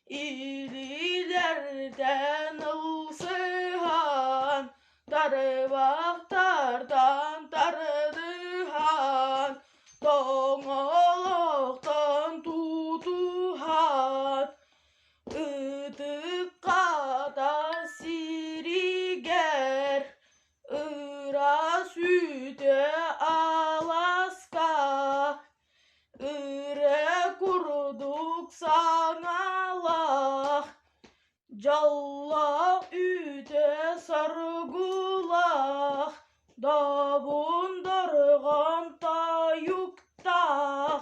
İlilerden ılsıhan, darı baktardan tarıdıhan, doğuluktan tutuhan, ıdıkkada siriger, ıra süte Alaska, ıre kurduk sanalah, Callak üte sargulak, davun dargan tayukta,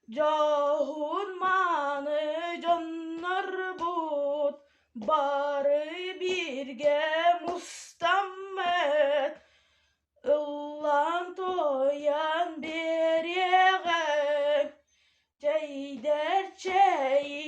cahun manı canlar but, barı birge mustamet, ıllan toyan bir yeğen, ceyder çey